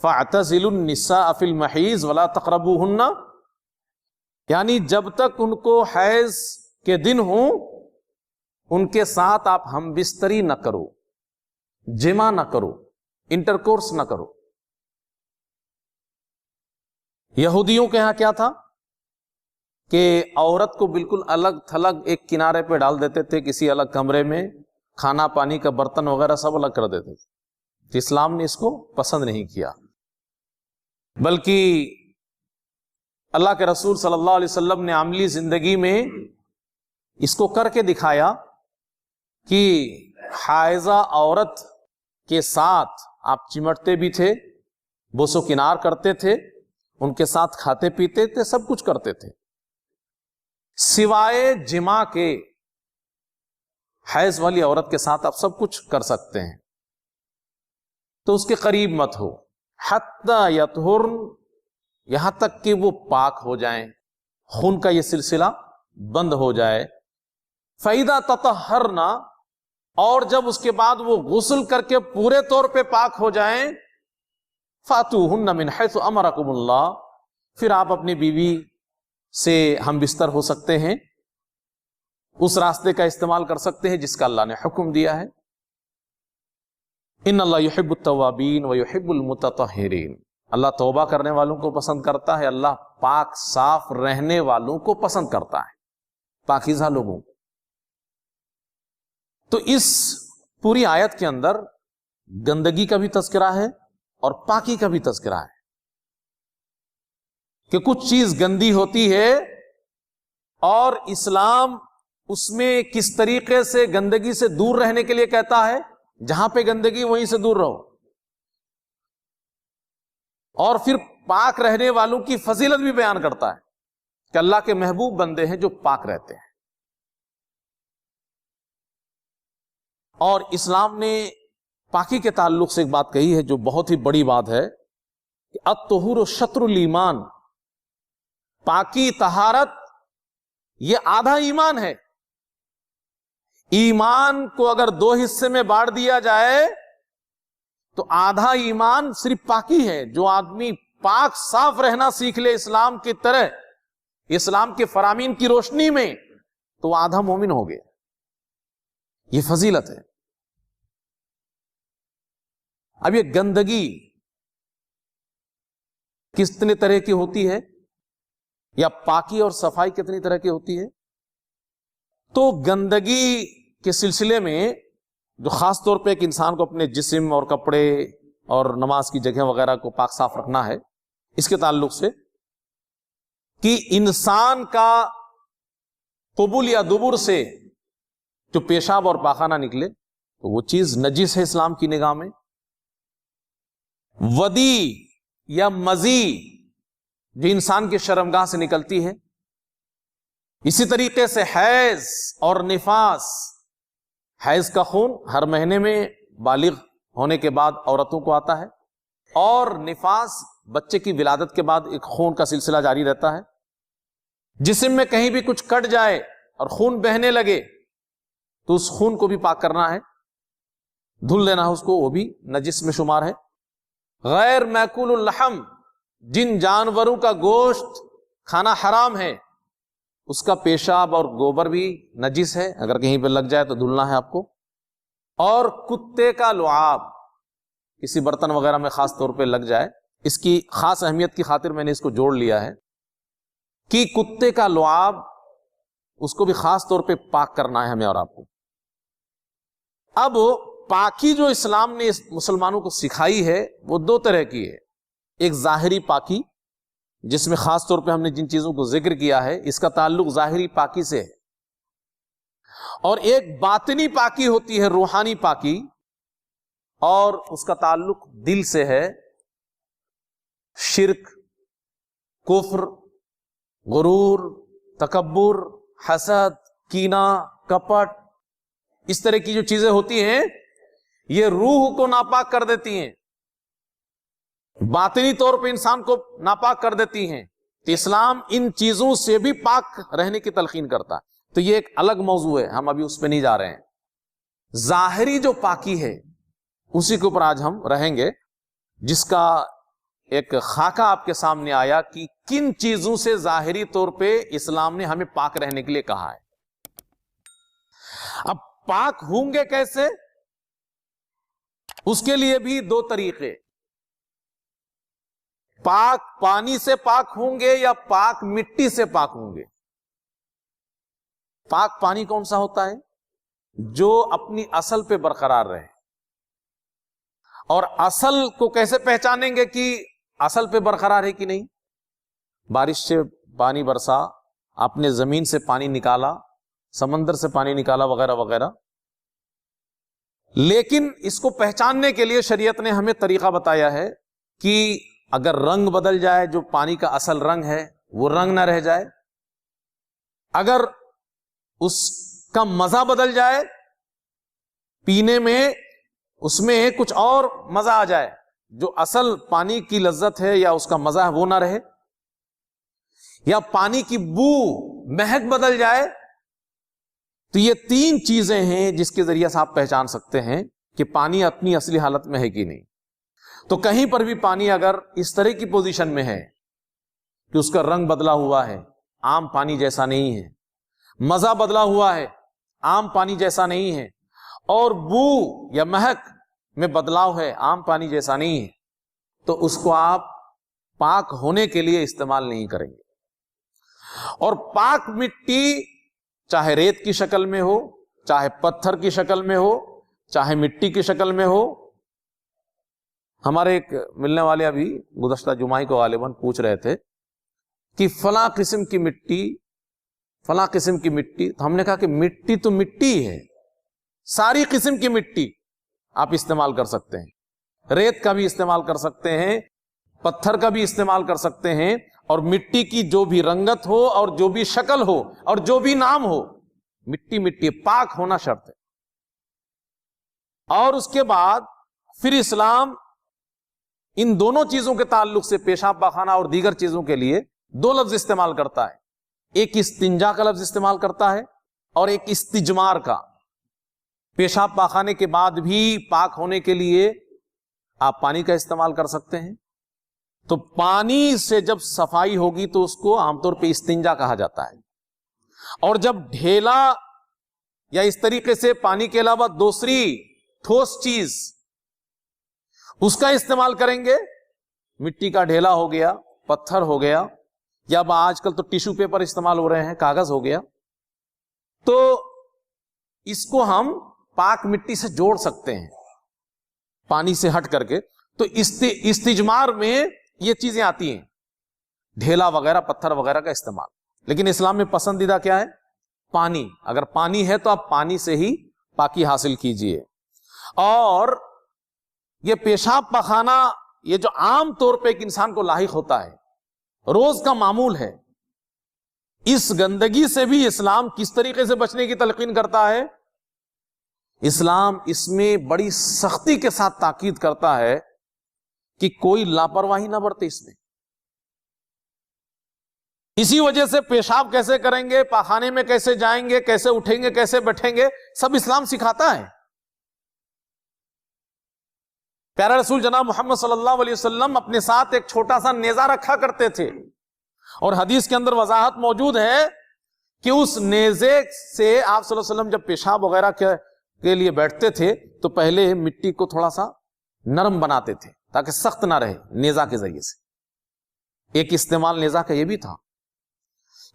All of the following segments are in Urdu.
فَاعْتَزِلُوا النِّسَاءَ فِي الْمَحِيضِ وَلَا تَقْرَبُوهُنَّ، یعنی جب تک ان کو حیض کے دن ہوں ان کے ساتھ آپ ہم بستری نہ کرو، جمع نہ کرو، انٹرکورس نہ کرو۔ یہودیوں کے ہاں کیا تھا کہ عورت کو بالکل الگ تھلگ ایک کنارے پہ ڈال دیتے تھے، کسی الگ کمرے میں، کھانا پانی کا برتن وغیرہ سب الگ کر دیتے تھے۔ تو اسلام نے اس کو پسند نہیں کیا، بلکہ اللہ کے رسول صلی اللہ علیہ وسلم نے عملی زندگی میں اس کو کر کے دکھایا کہ حائضہ عورت کے ساتھ آپ چمٹتے بھی تھے، بوسو کنار کرتے تھے، ان کے ساتھ کھاتے پیتے تھے، سب کچھ کرتے تھے، سوائے جماع کے حیض والی عورت کے ساتھ آپ سب کچھ کر سکتے ہیں، تو اس کے قریب مت ہو حتی یطہرن، یہاں تک کہ وہ پاک ہو جائیں، خون کا یہ سلسلہ بند ہو جائے۔ فَإِذَا تَطَهَّرْنَا، اور جب اس کے بعد وہ غسل کر کے پورے طور پہ پاک ہو جائیں، فَأْتُوهُنَّ مِنْ حَيْثُ أَمَرَكُمُ اللَّهُ، پھر آپ اپنی بیوی سے ہم بستر ہو سکتے ہیں، اس راستے کا استعمال کر سکتے ہیں جس کا اللہ نے حکم دیا ہے۔ ان اللہ یحب التوابین ویحب المتطہرین، اللہ توبہ کرنے والوں کو پسند کرتا ہے، اللہ پاک صاف رہنے والوں کو پسند کرتا ہے، پاکیزہ لوگوں کو۔ تو اس پوری آیت کے اندر گندگی کا بھی تذکرہ ہے اور پاکی کا بھی تذکرہ ہے کہ کچھ چیز گندی ہوتی ہے اور اسلام اس میں کس طریقے سے گندگی سے دور رہنے کے لیے کہتا ہے، جہاں پہ گندگی وہیں سے دور رہو، اور پھر پاک رہنے والوں کی فضیلت بھی بیان کرتا ہے کہ اللہ کے محبوب بندے ہیں جو پاک رہتے ہیں۔ اور اسلام نے پاکی کے تعلق سے ایک بات کہی ہے جو بہت ہی بڑی بات ہے کہ الطہور شطر الایمان، پاکی طہارت یہ آدھا ایمان ہے۔ ایمان کو اگر دو حصے میں بانٹ دیا جائے تو آدھا ایمان صرف پاکی ہے۔ جو آدمی پاک صاف رہنا سیکھ لے اسلام کی طرح، اسلام کے فرامین کی روشنی میں، تو وہ آدھا مومن ہو گیا۔ یہ فضیلت ہے۔ اب یہ گندگی کتنے طرح کی ہوتی ہے، یا پاکی اور صفائی کتنی طرح کی ہوتی ہے؟ تو گندگی کے سلسلے میں جو خاص طور پہ ایک انسان کو اپنے جسم اور کپڑے اور نماز کی جگہ وغیرہ کو پاک صاف رکھنا ہے، اس کے تعلق سے کہ انسان کا قبول یا دبر سے جو پیشاب اور پاخانہ نکلے تو وہ چیز نجس ہے اسلام کی نگاہ میں۔ ودی یا مزی جو انسان کی شرمگاہ سے نکلتی ہے، اسی طریقے سے حیض اور نفاس، حیض کا خون ہر مہینے میں بالغ ہونے کے بعد عورتوں کو آتا ہے، اور نفاس بچے کی ولادت کے بعد ایک خون کا سلسلہ جاری رہتا ہے۔ جسم میں کہیں بھی کچھ کٹ جائے اور خون بہنے لگے تو اس خون کو بھی پاک کرنا ہے، دھل لینا ہے اس کو، وہ بھی نجس میں شمار ہے۔ غیر مأکول اللحم، جن جانوروں کا گوشت کھانا حرام ہے، اس کا پیشاب اور گوبر بھی نجس ہے، اگر کہیں پہ لگ جائے تو دھلنا ہے آپ کو۔ اور کتے کا لعاب، کسی برتن وغیرہ میں خاص طور پہ لگ جائے، اس کی خاص اہمیت کی خاطر میں نے اس کو جوڑ لیا ہے کہ کتے کا لعاب، اس کو بھی خاص طور پہ پاک کرنا ہے ہمیں اور آپ کو۔ اب پاکی جو اسلام نے مسلمانوں کو سکھائی ہے وہ دو طرح کی ہے۔ ایک ظاہری پاکی، جس میں خاص طور پہ ہم نے جن چیزوں کو ذکر کیا ہے اس کا تعلق ظاہری پاکی سے ہے، اور ایک باطنی پاکی ہوتی ہے، روحانی پاکی، اور اس کا تعلق دل سے ہے۔ شرک، کفر، غرور، تکبر، حسد، کینہ، کپٹ، اس طرح کی جو چیزیں ہوتی ہیں یہ روح کو ناپاک کر دیتی ہیں، باطنی طور پہ انسان کو ناپاک کر دیتی ہیں۔ تو اسلام ان چیزوں سے بھی پاک رہنے کی تلقین کرتا ہے۔ تو یہ ایک الگ موضوع ہے، ہم ابھی اس پہ نہیں جا رہے ہیں۔ ظاہری جو پاکی ہے اسی کے اوپر آج ہم رہیں گے، جس کا ایک خاکہ آپ کے سامنے آیا کہ کن چیزوں سے ظاہری طور پہ اسلام نے ہمیں پاک رہنے کے لیے کہا ہے. اب پاک ہوں گے کیسے؟ اس کے لیے بھی دو طریقے. پاک پانی سے پاک ہوں گے یا پاک مٹی سے پاک ہوں گے. پاک پانی کون سا ہوتا ہے؟ جو اپنی اصل پہ برقرار رہے. اور اصل کو کیسے پہچانیں گے کہ اصل پہ برقرار ہے کہ نہیں؟ بارش سے پانی برسا، آپ نے زمین سے پانی نکالا، سمندر سے پانی نکالا، وغیرہ وغیرہ. لیکن اس کو پہچاننے کے لیے شریعت نے ہمیں طریقہ بتایا ہے کہ اگر رنگ بدل جائے، جو پانی کا اصل رنگ ہے وہ رنگ نہ رہ جائے، اگر اس کا مزہ بدل جائے، پینے میں اس میں کچھ اور مزہ آ جائے، جو اصل پانی کی لذت ہے یا اس کا مزہ ہے وہ نہ رہے، یا پانی کی بو مہک بدل جائے، تو یہ تین چیزیں ہیں جس کے ذریعے سے آپ پہچان سکتے ہیں کہ پانی اپنی اصلی حالت میں ہے کہ نہیں. تو کہیں پر بھی پانی اگر اس طرح کی پوزیشن میں ہے کہ اس کا رنگ بدلا ہوا ہے، عام پانی جیسا نہیں ہے، مزہ بدلا ہوا ہے، عام پانی جیسا نہیں ہے، اور بو یا مہک میں بدلاؤ ہے، عام پانی جیسا نہیں ہے، تو اس کو آپ پاک ہونے کے لیے استعمال نہیں کریں گے. اور پاک مٹی چاہے ریت کی شکل میں ہو، چاہے پتھر کی شکل میں ہو، چاہے مٹی کی شکل میں ہو. ہمارے ایک ملنے والے ابھی گزشتہ جمعہ کو غالباً پوچھ رہے تھے کہ فلاں قسم کی مٹی، فلاں قسم کی مٹی. تو ہم نے کہا کہ مٹی تو مٹی ہے، ساری قسم کی مٹی آپ استعمال کر سکتے ہیں. ریت کا بھی استعمال کر سکتے ہیں، پتھر کا بھی استعمال کر سکتے ہیں، اور مٹی کی جو بھی رنگت ہو اور جو بھی شکل ہو اور جو بھی نام ہو، مٹی مٹی، پاک ہونا شرط ہے. اور اس کے بعد پھر اسلام ان دونوں چیزوں کے تعلق سے، پیشاب پاخانہ اور دیگر چیزوں کے لیے دو لفظ استعمال کرتا ہے. ایک استنجا کا لفظ استعمال کرتا ہے اور ایک استجمار کا. پیشاب پاخانے کے بعد بھی پاک ہونے کے لیے آپ پانی کا استعمال کر سکتے ہیں. تو پانی سے جب صفائی ہوگی تو اس کو عام طور پہ استنجا کہا جاتا ہے. اور جب ڈھیلا یا اس طریقے سے پانی کے علاوہ دوسری ٹھوس چیز اس کا استعمال کریں گے، مٹی کا ڈھیلا ہو گیا، پتھر ہو گیا، یا آج کل تو ٹیشو پیپر استعمال ہو رہے ہیں، کاغذ ہو گیا، تو اس کو ہم پاک مٹی سے جوڑ سکتے ہیں پانی سے ہٹ کر کے. تو استجمار میں یہ چیزیں آتی ہیں، ڈھیلا وغیرہ، پتھر وغیرہ کا استعمال. لیکن اسلام میں پسندیدہ کیا ہے؟ پانی. اگر پانی ہے تو آپ پانی سے ہی پاکی حاصل کیجئے. اور یہ پیشاب پخانہ، یہ جو عام طور پہ ایک انسان کو لاحق ہوتا ہے، روز کا معمول ہے، اس گندگی سے بھی اسلام کس طریقے سے بچنے کی تلقین کرتا ہے؟ اسلام اس میں بڑی سختی کے ساتھ تاکید کرتا ہے کہ کوئی لاپرواہی نہ برتے اس میں. اسی وجہ سے پیشاب کیسے کریں گے، پاخانے میں کیسے جائیں گے، کیسے اٹھیں گے، کیسے بیٹھیں گے، سب اسلام سکھاتا ہے. پیارا رسول جناب محمد صلی اللہ علیہ وسلم اپنے ساتھ ایک چھوٹا سا نیزہ رکھا کرتے تھے، اور حدیث کے اندر وضاحت موجود ہے کہ اس نیزے سے آپ صلی اللہ علیہ وسلم جب پیشاب وغیرہ کے لیے بیٹھتے تھے تو پہلے مٹی کو تھوڑا سا نرم بناتے تھے تاکہ سخت نہ رہے. نیزہ کے ذریعے سے ایک استعمال نیزہ کا یہ بھی تھا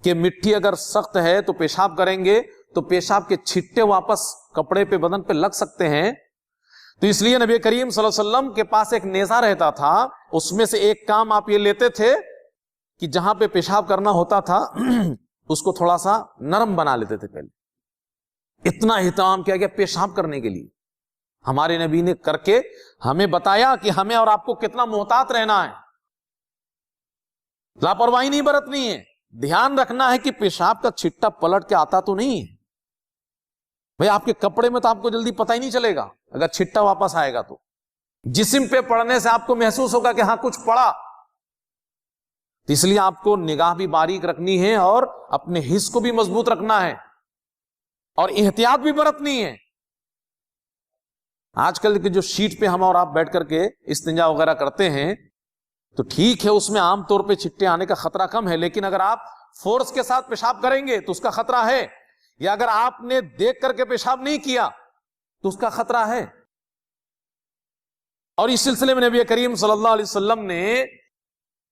کہ مٹی اگر سخت ہے تو پیشاب کریں گے تو پیشاب کے چھٹے واپس کپڑے پہ، بدن پہ لگ سکتے ہیں. تو اس لیے نبی کریم صلی اللہ علیہ وسلم کے پاس ایک نیزہ رہتا تھا، اس میں سے ایک کام آپ یہ لیتے تھے کہ جہاں پہ پیشاب کرنا ہوتا تھا اس کو تھوڑا سا نرم بنا لیتے تھے. پہلے اتنا اہتمام کیا گیا پیشاب کرنے کے لیے. ہمارے نبی نے کر کے ہمیں بتایا کہ ہمیں اور آپ کو کتنا محتاط رہنا ہے، لاپرواہی نہیں برتنی ہے، دھیان رکھنا ہے کہ پیشاب کا چھٹا پلٹ کے آتا تو نہیں ہے. بھئی آپ کے کپڑے میں تو آپ کو جلدی پتہ ہی نہیں چلے گا، اگر چھٹا واپس آئے گا تو جسم پہ پڑنے سے آپ کو محسوس ہوگا کہ ہاں کچھ پڑا. تو اس لیے آپ کو نگاہ بھی باریک رکھنی ہے اور اپنے حس کو بھی مضبوط رکھنا ہے اور احتیاط بھی برتنی ہے. آج کل کے جو شیٹ پہ ہم اور آپ بیٹھ کر کے استنجا وغیرہ کرتے ہیں تو ٹھیک ہے اس میں عام طور پہ چھٹے آنے کا خطرہ کم ہے، لیکن اگر آپ فورس کے ساتھ پیشاب کریں گے تو اس کا خطرہ ہے، یا اگر آپ نے دیکھ کر کے پیشاب نہیں کیا تو اس کا خطرہ ہے۔ اور اس سلسلے میں نبی کریم صلی اللہ علیہ وسلم نے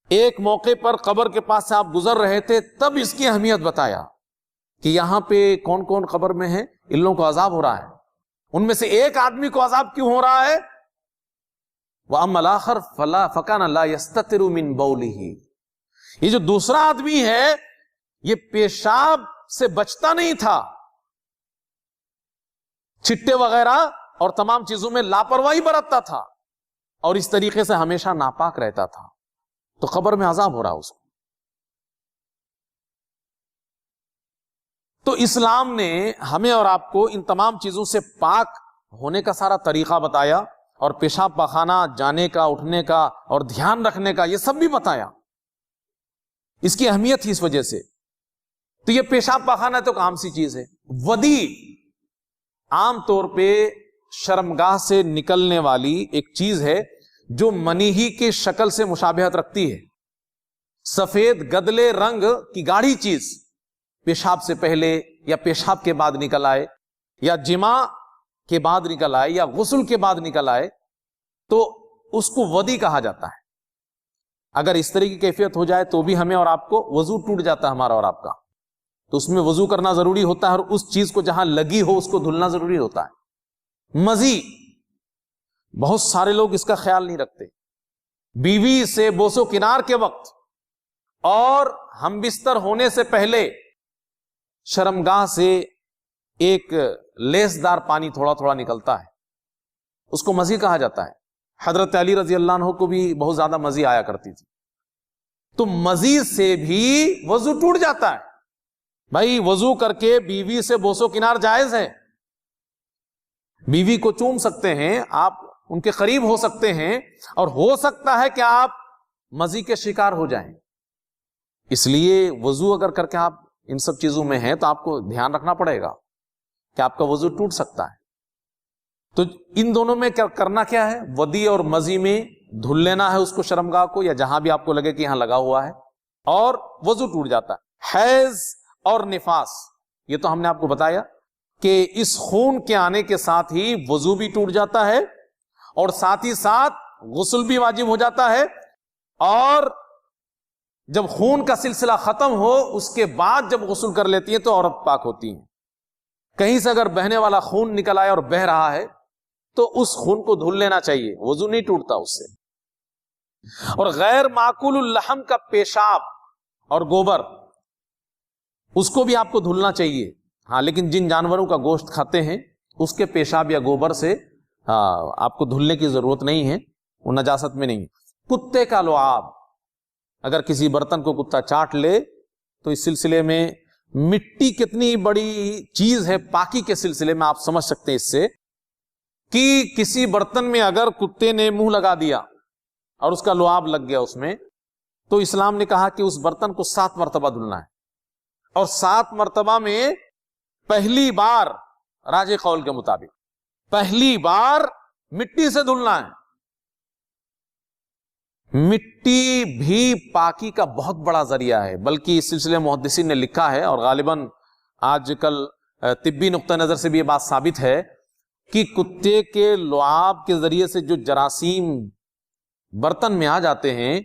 ایک موقع پر قبر کے پاس سے آپ گزر رہے تھے، تب اس کی اہمیت بتایا کہ یہاں پہ کون کون قبر میں ہے، ان لوگوں کو عذاب ہو رہا ہے، ان میں سے ایک آدمی کو عذاب کیوں ہو رہا ہے؟ وَأَمَّا الْآخَرُ فَكَانَ لَا يَسْتَتِرُ مِنْ بَوْلِهِ، یہ جو دوسرا آدمی ہے یہ پیشاب سے بچتا نہیں تھا، چھٹے وغیرہ اور تمام چیزوں میں لاپرواہی برتتا تھا اور اس طریقے سے ہمیشہ ناپاک رہتا تھا، تو قبر میں عذاب ہو رہا اس کو۔ تو اسلام نے ہمیں اور آپ کو ان تمام چیزوں سے پاک ہونے کا سارا طریقہ بتایا، اور پیشاب پاخانہ جانے کا، اٹھنے کا اور دھیان رکھنے کا یہ سب بھی بتایا، اس کی اہمیت ہی اس وجہ سے۔ تو یہ پیشاب پاخانہ تو ایک عام سی چیز ہے۔ ودی عام طور پہ شرمگاہ سے نکلنے والی ایک چیز ہے جو منی ہی کے شکل سے مشابہت رکھتی ہے، سفید گدلے رنگ کی گاڑھی چیز پیشاب سے پہلے یا پیشاب کے بعد نکل آئے یا جماع کے بعد نکل آئے یا غسل کے بعد نکل آئے تو اس کو ودی کہا جاتا ہے۔ اگر اس طرح کی کیفیت ہو جائے تو بھی ہمیں اور آپ کو وضو ٹوٹ جاتا ہے ہمارا اور آپ کا، تو اس میں وضو کرنا ضروری ہوتا ہے، اور اس چیز کو جہاں لگی ہو اس کو دھلنا ضروری ہوتا ہے۔ مزی، بہت سارے لوگ اس کا خیال نہیں رکھتے، بیوی سے بوسو کنار کے وقت اور ہم بستر ہونے سے پہلے شرمگاہ سے ایک لیسدار پانی تھوڑا تھوڑا نکلتا ہے، اس کو مزی کہا جاتا ہے۔ حضرت علی رضی اللہ عنہ کو بھی بہت زیادہ مزی آیا کرتی تھی، تو مزی سے بھی وضو ٹوٹ جاتا ہے۔ بھائی وضو کر کے بیوی سے بوسو کنار جائز ہے، بیوی کو چوم سکتے ہیں آپ، ان کے قریب ہو سکتے ہیں، اور ہو سکتا ہے کہ آپ مزی کے شکار ہو جائیں، اس لیے وضو اگر کر کے آپ ان سب چیزوں میں ہیں تو آپ کو دھیان رکھنا پڑے گا کہ آپ کا وضو ٹوٹ سکتا ہے۔ تو ان دونوں میں کرنا کیا ہے؟ ودی اور مزی میں دھل لینا ہے اس کو، شرمگاہ کو یا جہاں بھی آپ کو لگے کہ یہاں لگا ہوا ہے، اور وضو ٹوٹ جاتا ہے۔ حیض اور نفاس، یہ تو ہم نے آپ کو بتایا کہ اس خون کے آنے کے ساتھ ہی وضو بھی ٹوٹ جاتا ہے، اور ساتھ ہی ساتھ غسل بھی واجب ہو جاتا ہے، اور جب خون کا سلسلہ ختم ہو اس کے بعد جب غسل کر لیتی ہے تو عورت پاک ہوتی ہے۔ کہیں سے اگر بہنے والا خون نکل آئے اور بہ رہا ہے تو اس خون کو دھل لینا چاہیے، وضو نہیں ٹوٹتا اس سے۔ اور غیر معقول اللحم کا پیشاب اور گوبر، اس کو بھی آپ کو دھلنا چاہیے، ہاں، لیکن جن جانوروں کا گوشت کھاتے ہیں اس کے پیشاب یا گوبر سے آپ کو دھلنے کی ضرورت نہیں ہے، وہ نجاست میں نہیں۔ کتے کا لعاب، اگر کسی برتن کو کتا چاٹ لے تو اس سلسلے میں مٹی کتنی بڑی چیز ہے پاکی کے سلسلے میں، آپ سمجھ سکتے ہیں اس سے کہ کسی برتن میں اگر کتے نے منہ لگا دیا اور اس کا لعاب لگ گیا اس میں، تو اسلام نے کہا کہ اس برتن کو 7 مرتبہ دھلنا ہے، اور 7 مرتبہ میں پہلی بار راجح قول کے مطابق پہلی بار مٹی سے دھلنا ہے۔ مٹی بھی پاکی کا بہت بڑا ذریعہ ہے، بلکہ اس سلسلے محدثین نے لکھا ہے، اور غالباً آج کل طبی نقطہ نظر سے بھی یہ بات ثابت ہے کہ کتے کے لعاب کے ذریعے سے جو جراثیم برتن میں آ جاتے ہیں،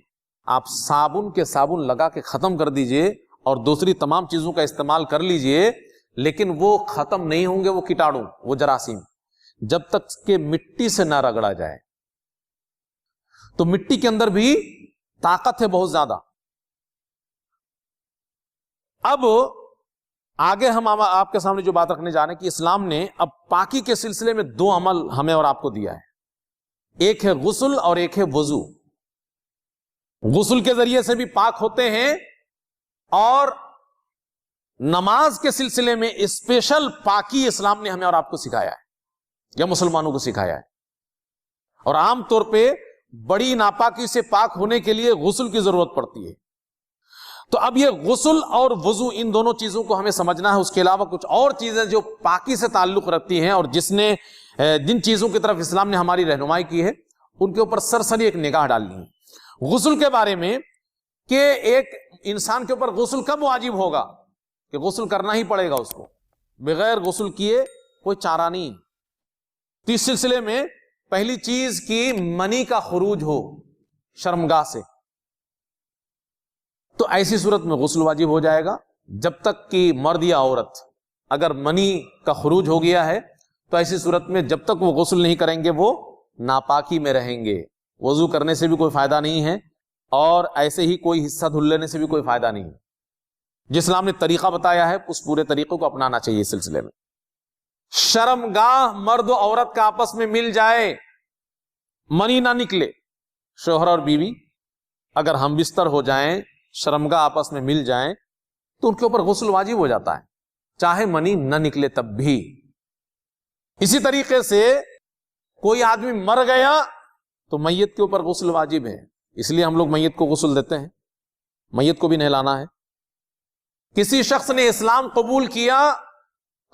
آپ صابن کے صابن لگا کے ختم کر دیجئے اور دوسری تمام چیزوں کا استعمال کر لیجئے، لیکن وہ ختم نہیں ہوں گے، وہ کیٹاڑو، وہ جراثیم، جب تک کہ مٹی سے نہ رگڑا جائے۔ تو مٹی کے اندر بھی طاقت ہے بہت زیادہ۔ اب آگے ہم آپ کے سامنے جو بات رکھنے جا رہے ہیں کہ اسلام نے اب پاکی کے سلسلے میں 2 عمل ہمیں اور آپ کو دیا ہے، ایک ہے غسل اور ایک ہے وضو۔ غسل کے ذریعے سے بھی پاک ہوتے ہیں، اور نماز کے سلسلے میں اسپیشل پاکی اسلام نے ہمیں اور آپ کو سکھایا ہے یا مسلمانوں کو سکھایا ہے۔ اور عام طور پہ بڑی ناپاکی سے پاک ہونے کے لیے غسل کی ضرورت پڑتی ہے۔ تو اب یہ غسل اور وضو، ان دونوں چیزوں کو ہمیں سمجھنا ہے۔ اس کے علاوہ کچھ اور چیزیں جو پاکی سے تعلق رکھتی ہیں اور جن چیزوں کی طرف اسلام نے ہماری رہنمائی کی ہے، ان کے اوپر سرسری ایک نگاہ ڈالنی ہے۔ غسل کے بارے میں کہ ایک انسان کے اوپر غسل کب واجب ہوگا، کہ غسل کرنا ہی پڑے گا اس کو، بغیر غسل کیے کوئی چارہ نہیں۔ تو اس سلسلے میں پہلی چیز کی منی کا خروج ہو شرمگاہ سے، تو ایسی صورت میں غسل واجب ہو جائے گا۔ جب تک کہ مرد یا عورت اگر منی کا خروج ہو گیا ہے تو ایسی صورت میں جب تک وہ غسل نہیں کریں گے وہ ناپاکی میں رہیں گے۔ وضو کرنے سے بھی کوئی فائدہ نہیں ہے اور ایسے ہی کوئی حصہ دھل لینے سے بھی کوئی فائدہ نہیں ہے۔ جس اسلام نے طریقہ بتایا ہے اس پورے طریقے کو اپنانا چاہیے۔ اس سلسلے میں شرمگاہ مرد و عورت کا آپس میں مل جائے، منی نہ نکلے، شوہر اور بیوی اگر ہم بستر ہو جائیں، شرمگاہ آپس میں مل جائیں تو ان کے اوپر غسل واجب ہو جاتا ہے، چاہے منی نہ نکلے تب بھی۔ اسی طریقے سے کوئی آدمی مر گیا تو میت کے اوپر غسل واجب ہے، اس لیے ہم لوگ میت کو غسل دیتے ہیں، میت کو بھی نہلانا ہے۔ کسی شخص نے اسلام قبول کیا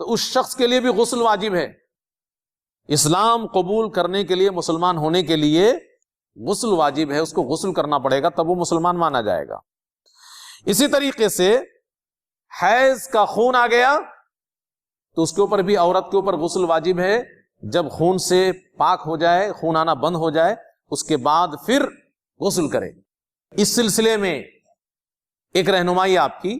تو اس شخص کے لیے بھی غسل واجب ہے۔ اسلام قبول کرنے کے لیے، مسلمان ہونے کے لیے غسل واجب ہے، اس کو غسل کرنا پڑے گا تب وہ مسلمان مانا جائے گا۔ اسی طریقے سے حیض کا خون آ گیا تو اس کے اوپر بھی عورت کے اوپر غسل واجب ہے۔ جب خون سے پاک ہو جائے، خون آنا بند ہو جائے، اس کے بعد پھر غسل کرے۔ اس سلسلے میں ایک رہنمائی آپ کی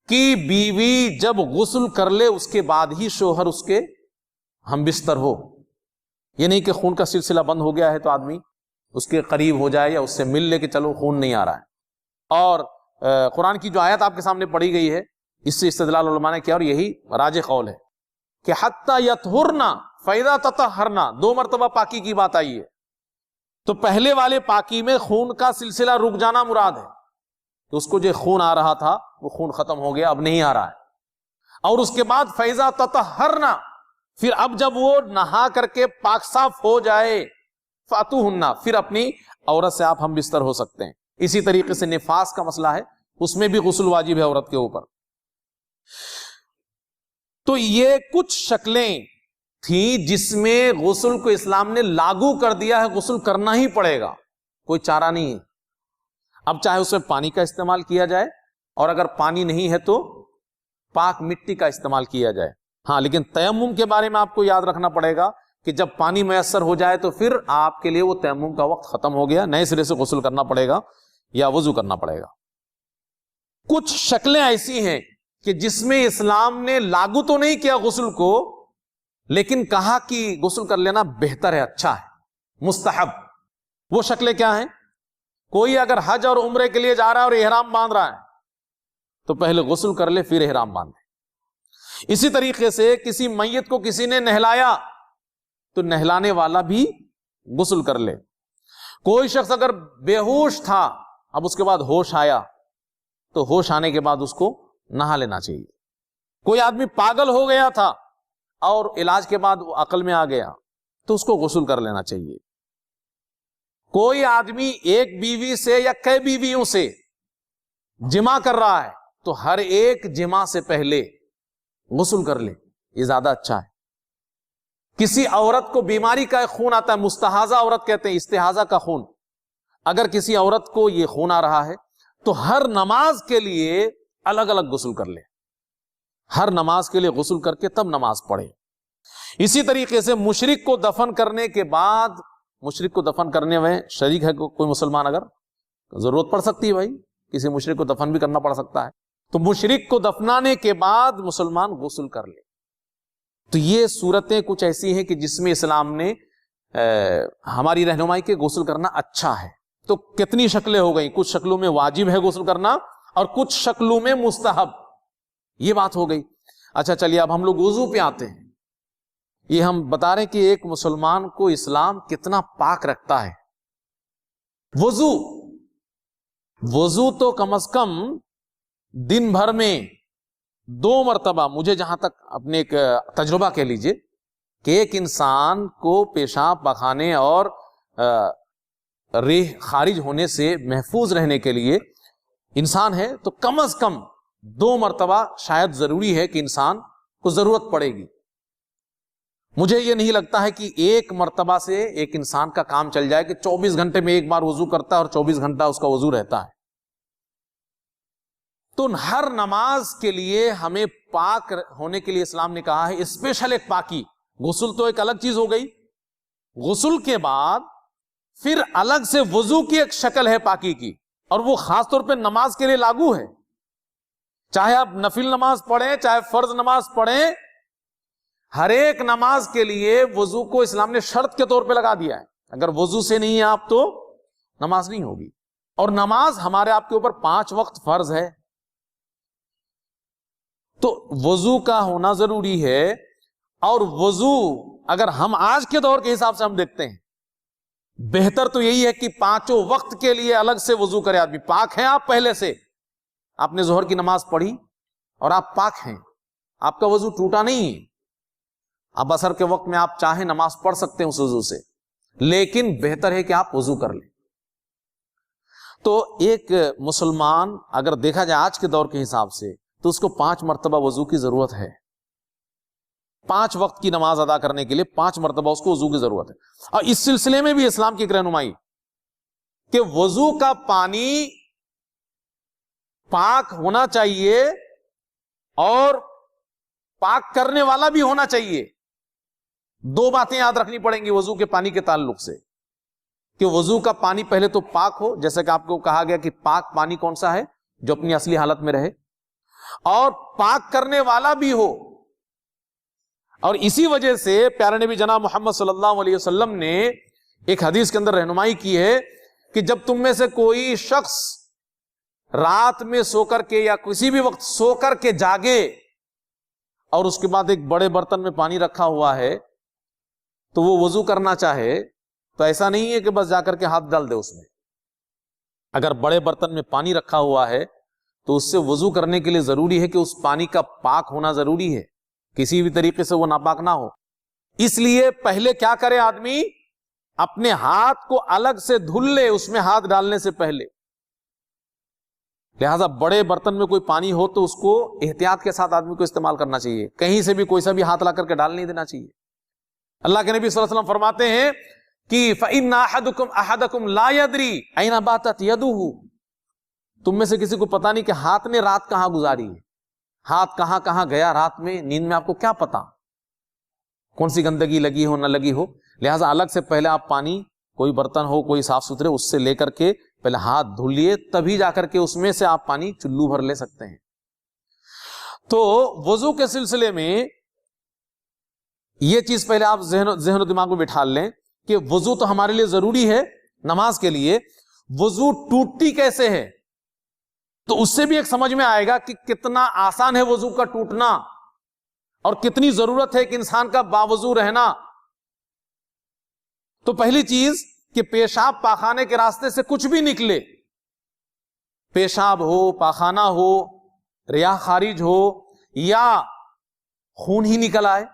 کہ بیوی جب غسل کر لے اس کے بعد ہی شوہر اس کے ہم بستر ہو، یہ نہیں کہ خون کا سلسلہ بند ہو گیا ہے تو آدمی اس کے قریب ہو جائے یا اس سے مل لے کہ چلو خون نہیں آ رہا ہے۔ اور قرآن کی جو آیت آپ کے سامنے پڑھی گئی ہے اس سے استدلال علماء نے کیا اور یہی راجح قول ہے کہ حتی یطہرنا فاذا تطہرنا، 2 مرتبہ پاکی کی بات آئی ہے۔ تو پہلے والے پاکی میں خون کا سلسلہ رک جانا مراد ہے، تو اس کو جو خون آ رہا تھا وہ خون ختم ہو گیا، اب نہیں آ رہا ہے۔ اور اس کے بعد فاذا تطہرنا، پھر اب جب وہ نہا کر کے پاک صاف ہو جائے، فاتوہن، پھر اپنی عورت سے آپ ہم بستر ہو سکتے ہیں۔ اسی طریقے سے نفاس کا مسئلہ ہے، اس میں بھی غسل واجب ہے عورت کے اوپر۔ تو یہ کچھ شکلیں تھیں جس میں غسل کو اسلام نے لاگو کر دیا ہے، غسل کرنا ہی پڑے گا، کوئی چارہ نہیں ہے۔ اب چاہے اس میں پانی کا استعمال کیا جائے اور اگر پانی نہیں ہے تو پاک مٹی کا استعمال کیا جائے، ہاں لیکن تیمم کے بارے میں آپ کو یاد رکھنا پڑے گا کہ جب پانی میسر ہو جائے تو پھر آپ کے لیے وہ تیمم کا وقت ختم ہو گیا، نئے سرے سے غسل کرنا پڑے گا یا وضو کرنا پڑے گا۔ کچھ شکلیں ایسی ہیں کہ جس میں اسلام نے لاگو تو نہیں کیا غسل کو، لیکن کہا کہ غسل کر لینا بہتر ہے، اچھا ہے، مستحب۔ وہ شکلیں کیا ہیں؟ کوئی اگر حج اور عمرے کے لیے جا رہا ہے اور احرام باندھ رہا ہے تو پہلے غسل کر لے پھر احرام باندھے۔ اسی طریقے سے کسی میت کو کسی نے نہلایا تو نہلانے والا بھی غسل کر لے۔ کوئی شخص اگر بے ہوش تھا، اب اس کے بعد ہوش آیا تو ہوش آنے کے بعد اس کو نہا لینا چاہیے۔ کوئی آدمی پاگل ہو گیا تھا اور علاج کے بعد وہ عقل میں آ گیا تو اس کو غسل کر لینا چاہیے۔ کوئی آدمی ایک بیوی سے یا کئی بیویوں سے جمع کر رہا ہے تو ہر ایک جمع سے پہلے غسل کر لے، یہ زیادہ اچھا ہے۔ کسی عورت کو بیماری کا ایک خون آتا ہے، مستحاضہ عورت کہتے ہیں، استحاضہ کا خون، اگر کسی عورت کو یہ خون آ رہا ہے تو ہر نماز کے لیے الگ الگ غسل کر لے، ہر نماز کے لیے غسل کر کے تب نماز پڑھے۔ اسی طریقے سے مشرک کو دفن کرنے کے بعد، مشرک کو دفن کرنے میں شریک ہے کوئی مسلمان، اگر ضرورت پڑ سکتی ہے بھائی کسی مشرک کو دفن بھی کرنا پڑ سکتا ہے، تو مشرک کو دفنانے کے بعد مسلمان غسل کر لے۔ تو یہ صورتیں کچھ ایسی ہیں کہ جس میں اسلام نے ہماری رہنمائی کے غسل کرنا اچھا ہے۔ تو کتنی شکلیں ہو گئیں؟ کچھ شکلوں میں واجب ہے غسل کرنا اور کچھ شکلوں میں مستحب، یہ بات ہو گئی۔ اچھا چلیے اب ہم لوگ وضو پہ آتے ہیں۔ یہ ہم بتا رہے ہیں کہ ایک مسلمان کو اسلام کتنا پاک رکھتا ہے۔ وضو تو کم از کم دن بھر میں 2 مرتبہ، مجھے جہاں تک اپنے ایک تجربہ کہہ لیجئے کہ ایک انسان کو پیشاب پخانے اور ریح خارج ہونے سے محفوظ رہنے کے لیے انسان ہے تو کم از کم 2 مرتبہ شاید ضروری ہے کہ انسان کو ضرورت پڑے گی۔ مجھے یہ نہیں لگتا ہے کہ ایک مرتبہ سے ایک انسان کا کام چل جائے کہ 24 گھنٹے میں ایک بار وضو کرتا ہے اور 24 گھنٹہ اس کا وضو رہتا ہے. تو ہر نماز کے لیے ہمیں پاک ہونے کے لیے اسلام نے کہا ہے اسپیشل ایک پاکی. غسل تو ایک الگ چیز ہو گئی, غسل کے بعد پھر الگ سے وضو کی ایک شکل ہے پاکی کی, اور وہ خاص طور پہ نماز کے لیے لاگو ہے. چاہے آپ نفل نماز پڑھیں چاہے فرض نماز پڑھیں, ہر ایک نماز کے لیے وضو کو اسلام نے شرط کے طور پہ لگا دیا ہے. اگر وضو سے نہیں ہے آپ تو نماز نہیں ہوگی. اور نماز ہمارے آپ کے اوپر 5 وقت فرض ہے, تو وضو کا ہونا ضروری ہے. اور وضو اگر ہم آج کے دور کے حساب سے ہم دیکھتے ہیں, بہتر تو یہی ہے کہ 5 وقت کے لیے الگ سے وضو کرے آدمی. پاک ہیں آپ پہلے سے, آپ نے ظہر کی نماز پڑھی اور آپ پاک ہیں, آپ کا وضو ٹوٹا نہیں ہے. اب عصر کے وقت میں آپ چاہیں نماز پڑھ سکتے ہیں اس وضو سے, لیکن بہتر ہے کہ آپ وضو کر لیں. تو ایک مسلمان اگر دیکھا جائے آج کے دور کے حساب سے تو اس کو 5 مرتبہ وضو کی ضرورت ہے. 5 وقت کی نماز ادا کرنے کے لیے 5 مرتبہ اس کو وضو کی ضرورت ہے. اور اس سلسلے میں بھی اسلام کی ایک رہنمائی کہ وضو کا پانی پاک ہونا چاہیے اور پاک کرنے والا بھی ہونا چاہیے. 2 باتیں یاد رکھنی پڑیں گی وضو کے پانی کے تعلق سے, کہ وضو کا پانی پہلے تو پاک ہو, جیسا کہ آپ کو کہا گیا کہ پاک پانی کون سا ہے, جو اپنی اصلی حالت میں رہے, اور پاک کرنے والا بھی ہو. اور اسی وجہ سے پیارے نبی جناب محمد صلی اللہ علیہ وسلم نے ایک حدیث کے اندر رہنمائی کی ہے کہ جب تم میں سے کوئی شخص رات میں سو کر کے یا کسی بھی وقت سو کر کے جاگے اور اس کے بعد ایک بڑے برتن میں پانی رکھا ہوا ہے تو وہ وضو کرنا چاہے, تو ایسا نہیں ہے کہ بس جا کر کے ہاتھ ڈال دے اس میں. اگر بڑے برتن میں پانی رکھا ہوا ہے تو اس سے وضو کرنے کے لیے ضروری ہے کہ اس پانی کا پاک ہونا ضروری ہے, کسی بھی طریقے سے وہ ناپاک نہ ہو. اس لیے پہلے کیا کرے آدمی, اپنے ہاتھ کو الگ سے دھل لے اس میں ہاتھ ڈالنے سے پہلے. لہذا بڑے برتن میں کوئی پانی ہو تو اس کو احتیاط کے ساتھ آدمی کو استعمال کرنا چاہیے, کہیں سے بھی کوئی سا بھی ہاتھ لا کر کے ڈال نہیں دینا چاہیے. اللہ کے نبی صلی اللہ علیہ وسلم فرماتے ہیں کہ فَإِنَّ أَحَدَكُمْ لَا يَدْرِي أَيْنَ بَاتَتْ يَدُهُ, تم میں سے کسی کو پتا نہیں کہ ہاتھ نے رات کہاں گزاری ہے, ہاتھ کہاں کہاں گیا رات میں, نیند میں آپ کو کیا پتا کون سی گندگی لگی ہو نہ لگی ہو. لہٰذا الگ سے پہلے آپ پانی, کوئی برتن ہو کوئی صاف ستھرے, اس سے لے کر کے پہلے ہاتھ دھل لیے, تبھی جا کر کے اس میں سے آپ پانی چلو بھر لے سکتے ہیں. تو وضو کے سلسلے میں یہ چیز پہلے آپ ذہن و دماغ میں بٹھا لیں کہ وضو تو ہمارے لیے ضروری ہے نماز کے لیے. وضو ٹوٹتی کیسے ہے, تو اس سے بھی ایک سمجھ میں آئے گا کہ کتنا آسان ہے وضو کا ٹوٹنا اور کتنی ضرورت ہے کہ انسان کا باوضو رہنا. تو پہلی چیز کہ پیشاب پاخانے کے راستے سے کچھ بھی نکلے, پیشاب ہو, پاخانہ ہو, ریاح خارج ہو یا خون ہی نکل آئے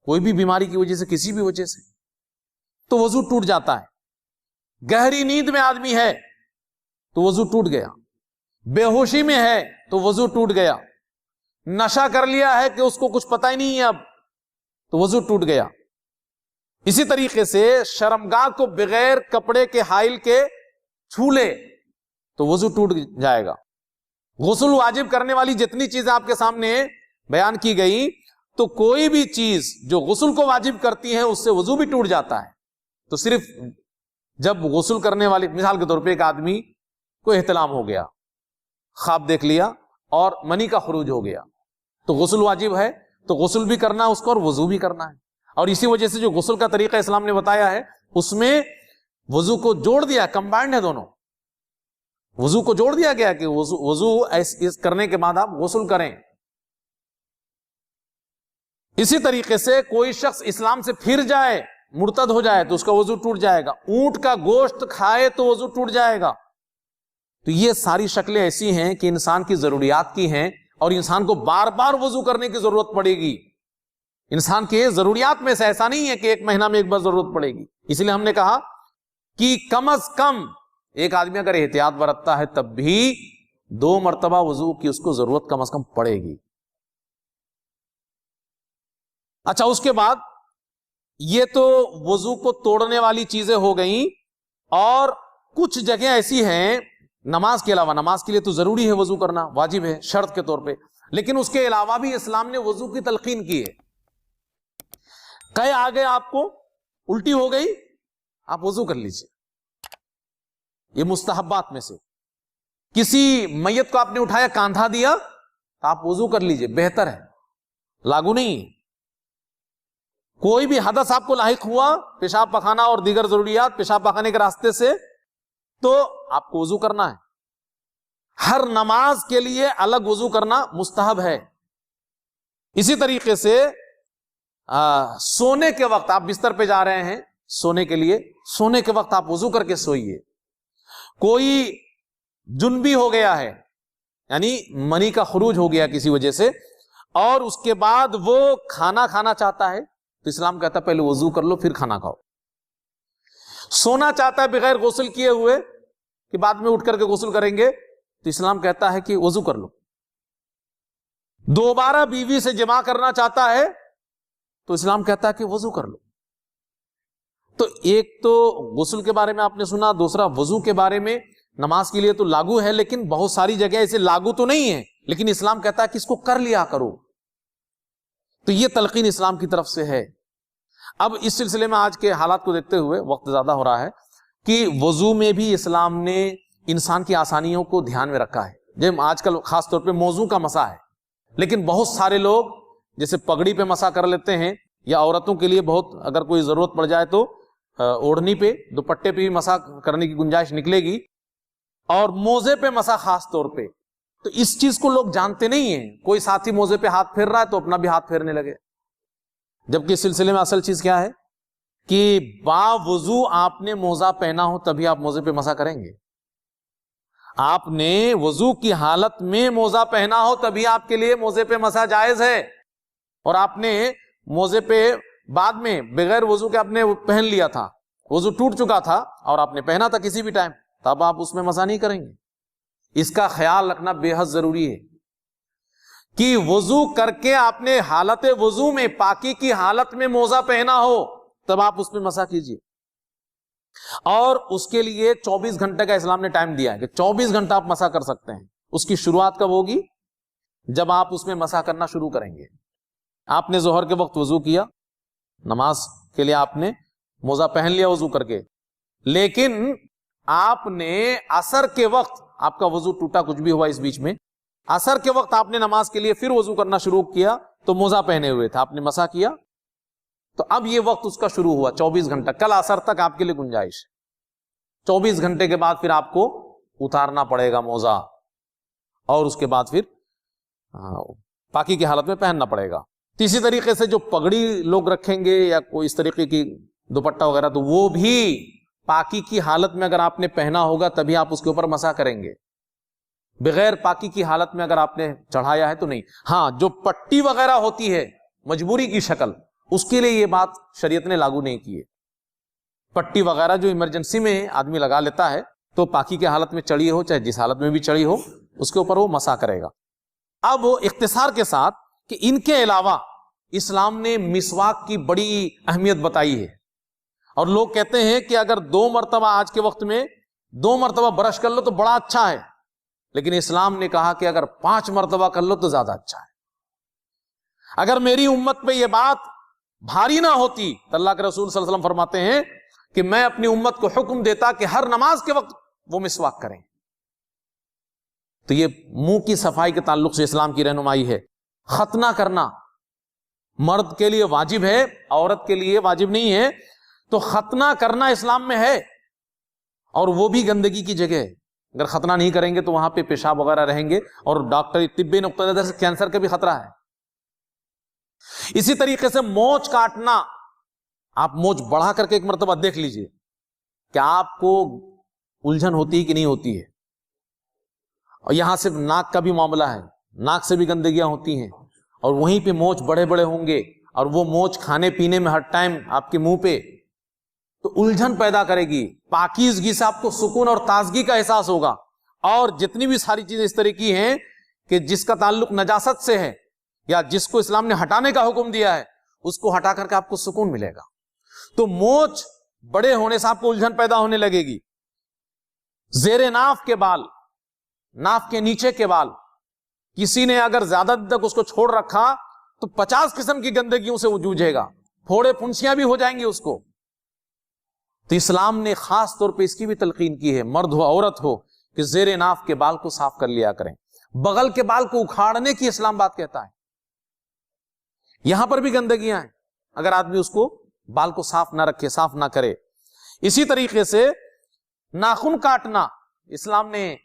کوئی بھی بیماری کی وجہ سے, کسی بھی وجہ سے, تو وضو ٹوٹ جاتا ہے. گہری نیند میں آدمی ہے تو وضو ٹوٹ گیا, بے ہوشی میں ہے تو وضو ٹوٹ گیا, نشہ کر لیا ہے کہ اس کو کچھ پتہ ہی نہیں ہے اب تو وضو ٹوٹ گیا. اسی طریقے سے شرمگاہ کو بغیر کپڑے کے حائل کے چھو لے تو وضو ٹوٹ جائے گا. غسل واجب کرنے والی جتنی چیزیں آپ کے سامنے بیان کی گئی, تو کوئی بھی چیز جو غسل کو واجب کرتی ہے اس سے وضو بھی ٹوٹ جاتا ہے. تو صرف جب غسل کرنے والی, مثال کے طور پہ ایک آدمی کو احتلام ہو گیا, خواب دیکھ لیا اور منی کا خروج ہو گیا, تو غسل واجب ہے, تو غسل بھی کرنا ہے اس کو اور وضو بھی کرنا ہے. اور اسی وجہ سے جو غسل کا طریقہ اسلام نے بتایا ہے اس میں وضو کو جوڑ دیا, کمبائنڈ ہے دونوں, وضو کو جوڑ دیا گیا کہ وضو کرنے کے بعد آپ غسل کریں. اسی طریقے سے کوئی شخص اسلام سے پھر جائے, مرتد ہو جائے تو اس کا وضو ٹوٹ جائے گا. اونٹ کا گوشت کھائے تو وضو ٹوٹ جائے گا. تو یہ ساری شکلیں ایسی ہیں کہ انسان کی ضروریات کی ہیں اور انسان کو بار بار وضو کرنے کی ضرورت پڑے گی. انسان کے ضروریات میں سے ایسا نہیں ہے کہ 1 مہینہ میں ایک بار ضرورت پڑے گی. اس لیے ہم نے کہا کہ کم از کم ایک آدمی اگر احتیاط برتتا ہے تب بھی 2 مرتبہ وضو کی اس کو ضرورت کم از کم پڑے گی. اچھا, اس کے بعد یہ تو وضو کو توڑنے والی چیزیں ہو گئیں، اور کچھ جگہ ایسی ہیں نماز کے علاوہ، نماز کے لیے تو ضروری ہے وضو کرنا، واجب ہے شرط کے طور پہ، لیکن اس کے علاوہ بھی اسلام نے وضو کی تلقین کی ہے. کہے آگے آپ کو الٹی ہو گئی، آپ وضو کر لیجئے. یہ مستحبات میں سے. کسی میت کو آپ نے اٹھایا کاندھا دیا تو آپ وضو کر لیجئے، بہتر ہے، لاگو نہیں ہے. کوئی بھی حدث آپ کو لاحق ہوا، پیشاب پخانہ اور دیگر ضروریات پیشاب پخانے کے راستے سے، تو آپ کو وضو کرنا ہے. ہر نماز کے لیے الگ وضو کرنا مستحب ہے. اسی طریقے سے سونے کے وقت آپ بستر پہ جا رہے ہیں سونے کے لیے، سونے کے وقت آپ وضو کر کے سوئیے. کوئی جنبی ہو گیا ہے، یعنی منی کا خروج ہو گیا کسی وجہ سے، اور اس کے بعد وہ کھانا کھانا چاہتا ہے، تو اسلام کہتا ہے پہلے وضو کر لو پھر کھانا کھاؤ. سونا چاہتا ہے بغیر غسل کیے ہوئے کہ بعد میں اٹھ کر کے غسل کریں گے، تو اسلام کہتا ہے کہ وضو کر لو. دوبارہ بیوی سے جماع کرنا چاہتا ہے تو اسلام کہتا ہے کہ وضو کر لو. تو ایک تو غسل کے بارے میں آپ نے سنا، دوسرا وضو کے بارے میں. نماز کے لیے تو لاگو ہے، لیکن بہت ساری جگہ ایسے لاگو تو نہیں ہے، لیکن اسلام کہتا ہے کہ اس کو کر لیا کرو. تو یہ تلقین اسلام کی طرف سے ہے. اب اس سلسلے میں آج کے حالات کو دیکھتے ہوئے، وقت زیادہ ہو رہا ہے، کہ وضو میں بھی اسلام نے انسان کی آسانیوں کو دھیان میں رکھا ہے. جب آج کل خاص طور پہ موضوع کا مسا ہے، لیکن بہت سارے لوگ جیسے پگڑی پہ مسا کر لیتے ہیں، یا عورتوں کے لیے بہت اگر کوئی ضرورت پڑ جائے تو اوڑھنی پہ دوپٹے پہ بھی مسا کرنے کی گنجائش نکلے گی، اور موزے پہ مسا خاص طور پہ. تو اس چیز کو لوگ جانتے نہیں ہیں. کوئی ساتھی موزے پہ ہاتھ پھیر رہا ہے تو اپنا بھی ہاتھ پھیرنے لگے، جبکہ اس سلسلے میں اصل چیز کیا ہے کہ باوضو آپ نے موزہ پہنا ہو تبھی آپ موزے پہ مسا کریں گے. آپ نے وضو کی حالت میں موزہ پہنا ہو تبھی آپ کے لیے موزے پہ مسا جائز ہے. اور آپ نے موزے پہ بعد میں بغیر وضو کے آپ نے پہن لیا تھا، وضو ٹوٹ چکا تھا اور آپ نے پہنا تھا کسی بھی ٹائم، تب آپ اس میں مسا نہیں کریں گے. اس کا خیال رکھنا بے حد ضروری ہے کہ وضو کر کے آپ نے حالت وضو میں، پاکی کی حالت میں موزہ پہنا ہو تب آپ اس میں مسا کیجیے. اور اس کے لیے 24 گھنٹے کا اسلام نے ٹائم دیا ہے کہ 24 گھنٹہ آپ مسا کر سکتے ہیں. اس کی شروعات کب ہوگی؟ جب آپ اس میں مسا کرنا شروع کریں گے. آپ نے ظہر کے وقت وضو کیا، نماز کے لیے آپ نے موزہ پہن لیا وضو کر کے، لیکن آپ نے عصر کے وقت، آپ کا وضو ٹوٹا کچھ بھی ہوا اس بیچ میں، عصر کے وقت آپ نے نماز کے لیے پھر وضو کرنا شروع کیا تو موزہ پہنے ہوئے تھا، آپ نے مسا کیا، تو اب یہ وقت اس کا شروع ہوا 24 گھنٹہ. کل عصر تک آپ کے لیے گنجائش ہے. 24 گھنٹے کے بعد پھر آپ کو اتارنا پڑے گا موزہ، اور اس کے بعد پھر پاکی کی حالت میں پہننا پڑے گا. اسی طریقے سے جو پگڑی لوگ رکھیں گے یا کوئی اس طریقے کی دوپٹہ وغیرہ، تو وہ بھی پاکی کی حالت میں اگر آپ نے پہنا ہوگا تبھی آپ اس کے اوپر مسا کریں گے. بغیر پاکی کی حالت میں اگر آپ نے چڑھایا ہے تو نہیں. ہاں، جو پٹی وغیرہ ہوتی ہے مجبوری کی شکل، اس کے لیے یہ بات شریعت نے لاگو نہیں کی ہے. پٹی وغیرہ جو ایمرجنسی میں آدمی لگا لیتا ہے تو پاکی کی حالت میں چڑھی ہو چاہے جس حالت میں بھی چڑھی ہو، اس کے اوپر وہ مسا کرے گا. اب اختصار کے ساتھ کہ ان کے علاوہ اسلام نے مسواک کی بڑی اہمیت بتائی ہے. اور لوگ کہتے ہیں کہ اگر 2 مرتبہ آج کے وقت میں 2 مرتبہ برش کر لو تو بڑا اچھا ہے، لیکن اسلام نے کہا کہ اگر 5 مرتبہ کر لو تو زیادہ اچھا ہے. اگر میری امت پہ یہ بات بھاری نہ ہوتی تو اللہ کے رسول صلی اللہ علیہ وسلم فرماتے ہیں کہ میں اپنی امت کو حکم دیتا کہ ہر نماز کے وقت وہ مسواک کریں. تو یہ منہ کی صفائی کے تعلق سے اسلام کی رہنمائی ہے. ختنہ کرنا مرد کے لیے واجب ہے، عورت کے لیے واجب نہیں ہے. تو ختنہ کرنا اسلام میں ہے، اور وہ بھی گندگی کی جگہ ہے. اگر ختنہ نہیں کریں گے تو وہاں پہ پیشاب وغیرہ رہیں گے، اور ڈاکٹری طبی نقطہ نظر سے کینسر کا بھی خطرہ ہے. اسی طریقے سے مونچھ کاٹنا، آپ مونچھ بڑھا کر کے ایک مرتبہ دیکھ لیجئے کہ آپ کو الجھن ہوتی ہے کہ نہیں ہوتی ہے. اور یہاں سے ناک کا بھی معاملہ ہے، ناک سے بھی گندگیاں ہوتی ہیں، اور وہیں پہ مونچھ بڑے بڑے ہوں گے، اور وہ مونچھ کھانے پینے میں ہر ٹائم آپ کے منہ پہ، تو الجھن پیدا کرے گی. پاکیزگی سے آپ کو سکون اور تازگی کا احساس ہوگا. اور جتنی بھی ساری چیزیں اس طرح کی ہیں کہ جس کا تعلق نجاست سے ہے یا جس کو اسلام نے ہٹانے کا حکم دیا ہے، اس کو ہٹا کر کے آپ کو سکون ملے گا. تو مونچھ بڑے ہونے سے آپ کو الجھن پیدا ہونے لگے گی. زیر ناف کے بال، ناف کے نیچے کے بال، کسی نے اگر زیادہ دن تک اس کو چھوڑ رکھا تو 50 قسم کی گندگیوں سے وہ جوجھے گا، پھوڑے پھنسیاں بھی ہو جائیں گی اس کو. تو اسلام نے خاص طور پہ اس کی بھی تلقین کی ہے، مرد ہو عورت ہو، کہ زیر ناف کے بال کو صاف کر لیا کریں. بغل کے بال کو اکھاڑنے کی اسلام بات کہتا ہے. یہاں پر بھی گندگیاں ہیں، اگر آدمی اس کو بال کو صاف نہ رکھے، صاف نہ کرے. اسی طریقے سے ناخن کاٹنا، اسلام نے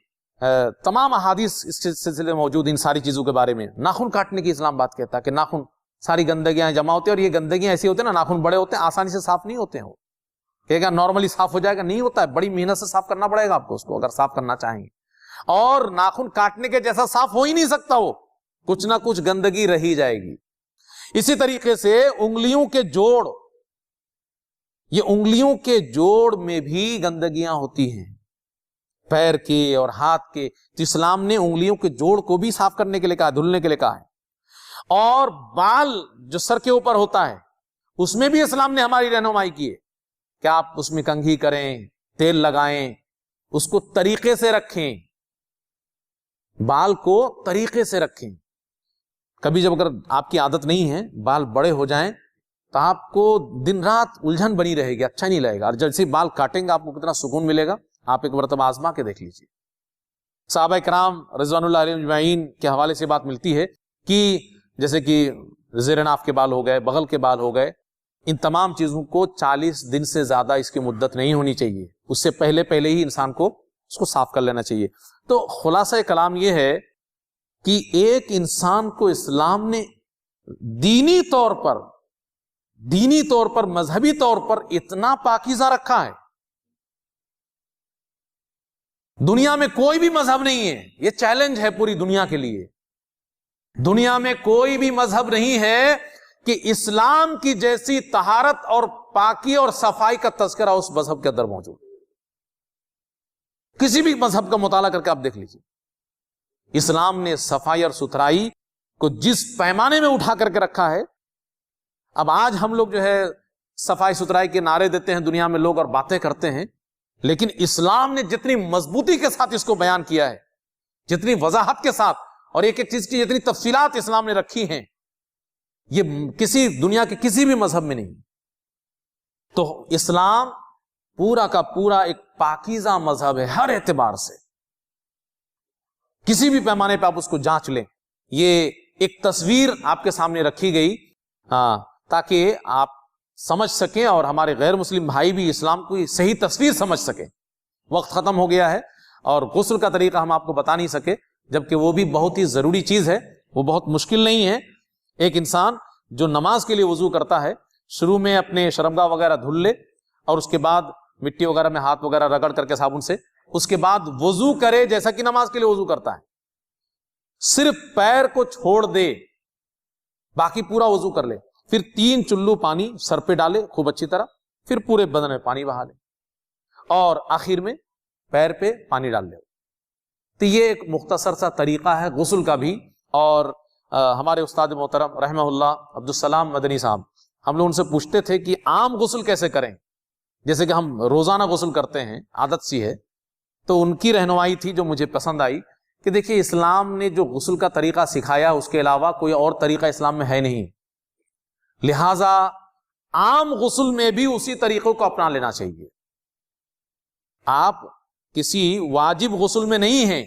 تمام احادیث اس سلسلے میں موجود ان ساری چیزوں کے بارے میں. ناخن کاٹنے کی اسلام بات کہتا ہے کہ ناخن ساری گندگیاں جمع ہوتے ہیں، اور یہ گندگیاں ایسی ہوتے ہیں نا، ناخن بڑے ہوتے ہیں، آسانی سے صاف نہیں ہوتے ہیں. وہ کہے گا نارملی صاف ہو جائے گا، نہیں ہوتا ہے، بڑی محنت سے صاف کرنا پڑے گا آپ کو اس کو اگر صاف کرنا چاہیں گے. اور ناخن کاٹنے کے جیسا صاف ہو ہی نہیں سکتا، وہ کچھ نہ کچھ گندگی رہی جائے گی. اسی طریقے سے انگلیوں کے جوڑ، یہ انگلیوں کے جوڑ میں بھی گندگیاں ہوتی ہیں، پیر کے اور ہاتھ کے. تو اسلام نے انگلیوں کے جوڑ کو بھی صاف کرنے کے لیے کہا، دھلنے کے لیے کہا ہے. اور بال جو سر کے اوپر ہوتا ہے اس میں بھی اسلام نے ہماری رہنمائی کی ہے کہ آپ اس میں کنگھی کریں، تیل لگائیں، اس کو طریقے سے رکھیں، بال کو طریقے سے رکھیں. کبھی جب اگر آپ کی عادت نہیں ہے، بال بڑے ہو جائیں تو آپ کو دن رات الجھن بنی رہے گی، اچھا نہیں لگے گا. اور جیسے بال کاٹیں گے آپ کو کتنا سکون ملے گا، آپ ایک مرتبہ آزما کے دیکھ لیجیے. صحابہ کرام رضوان اللہ علیہم اجمعین کے حوالے سے بات ملتی ہے کہ جیسے کہ زیر ناف کے بال ہو گئے، بغل کے بال ہو گئے، ان تمام چیزوں کو 40 دن سے زیادہ اس کی مدت نہیں ہونی چاہیے، اس سے پہلے ہی انسان کو اس کو صاف کر لینا چاہیے. تو خلاصہ کلام یہ ہے کہ ایک انسان کو اسلام نے دینی طور پر مذہبی طور پر اتنا پاکیزہ رکھا ہے. دنیا میں کوئی بھی مذہب نہیں ہے، یہ چیلنج ہے پوری دنیا کے لیے. دنیا میں کوئی بھی مذہب نہیں ہے کہ اسلام کی جیسی طہارت اور پاکی اور صفائی کا تذکرہ اس مذہب کے اندر موجود. کسی بھی مذہب کا مطالعہ کر کے آپ دیکھ لیجیے، اسلام نے صفائی اور ستھرائی کو جس پیمانے میں اٹھا کر کے رکھا ہے. اب آج ہم لوگ جو ہے صفائی ستھرائی کے نعرے دیتے ہیں دنیا میں لوگ اور باتیں کرتے ہیں، لیکن اسلام نے جتنی مضبوطی کے ساتھ اس کو بیان کیا ہے، جتنی وضاحت کے ساتھ، اور ایک ایک چیز کی جتنی تفصیلات اسلام نے رکھی ہیں، یہ کسی دنیا کے کسی بھی مذہب میں نہیں. تو اسلام پورا کا پورا ایک پاکیزہ مذہب ہے ہر اعتبار سے. کسی بھی پیمانے پہ آپ اس کو جانچ لیں. یہ ایک تصویر آپ کے سامنے رکھی گئی تاکہ آپ سمجھ سکیں اور ہمارے غیر مسلم بھائی بھی اسلام کو صحیح تصویر سمجھ سکیں. وقت ختم ہو گیا ہے اور غسل کا طریقہ ہم آپ کو بتا نہیں سکے، جبکہ وہ بھی بہت ہی ضروری چیز ہے، وہ بہت مشکل نہیں ہے. ایک انسان جو نماز کے لیے وضو کرتا ہے، شروع میں اپنے شرمگاہ وغیرہ دھل لے، اور اس کے بعد مٹی وغیرہ میں ہاتھ وغیرہ رگڑ کر کے صابن سے، اس کے بعد وضو کرے جیسا کہ نماز کے لیے وضو کرتا ہے. صرف پیر کو چھوڑ دے، باقی پورا وضو کر لے. پھر 3 چلو پانی سر پہ ڈالے خوب اچھی طرح، پھر پورے بدن میں پانی بہا لے، اور آخر میں پیر پہ پانی ڈال لے. تو یہ ایک مختصر سا طریقہ ہے غسل کا بھی. اور ہمارے استاد محترم رحمہ اللہ عبدالسلام مدنی صاحب، ہم لوگ ان سے پوچھتے تھے کہ عام غسل کیسے کریں، جیسے کہ ہم روزانہ غسل کرتے ہیں، عادت سی ہے. تو ان کی رہنمائی تھی جو مجھے پسند آئی کہ دیکھیے اسلام نے جو غسل کا طریقہ سکھایا اس کے علاوہ کوئی اور طریقہ اسلام میں ہے نہیں، لہذا عام غسل میں بھی اسی طریقوں کو اپنا لینا چاہیے. آپ کسی واجب غسل میں نہیں ہیں،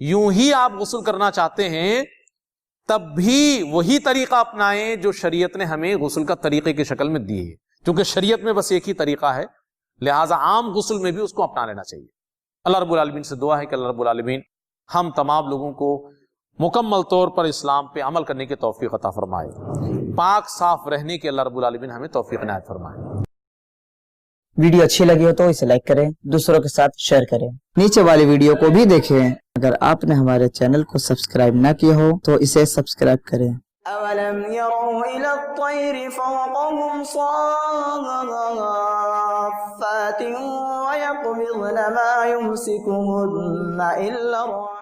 یوں ہی آپ غسل کرنا چاہتے ہیں تب بھی وہی طریقہ اپنائیں جو شریعت نے ہمیں غسل کا طریقے کی شکل میں دی ہے، کیونکہ شریعت میں بس ایک ہی طریقہ ہے، لہٰذا عام غسل میں بھی اس کو اپنا لینا چاہیے. اللہ رب العالمین سے دعا ہے کہ اللہ رب العالمین ہم تمام لوگوں کو مکمل طور پر اسلام پہ عمل کرنے کی توفیق عطا فرمائے، پاک صاف رہنے کی اللہ رب العالمین ہمیں توفیق عنایت فرمائے. ویڈیو اچھی لگی ہو تو اسے لائک کریں، دوسروں کے ساتھ شیئر کریں. نیچے والی ویڈیو کو بھی دیکھیں. اگر آپ نے ہمارے چینل کو سبسکرائب نہ کیا ہو تو اسے سبسکرائب کریں. أَوَلَمْ يَرَوْا إِلَى الطَّيْرِ فَوْقَهُمْ صَافَّاتٍ وَيَقْبِضْنَ مَا يُمْسِكُهُنَّ إِلَّا الرَّحْمَنُ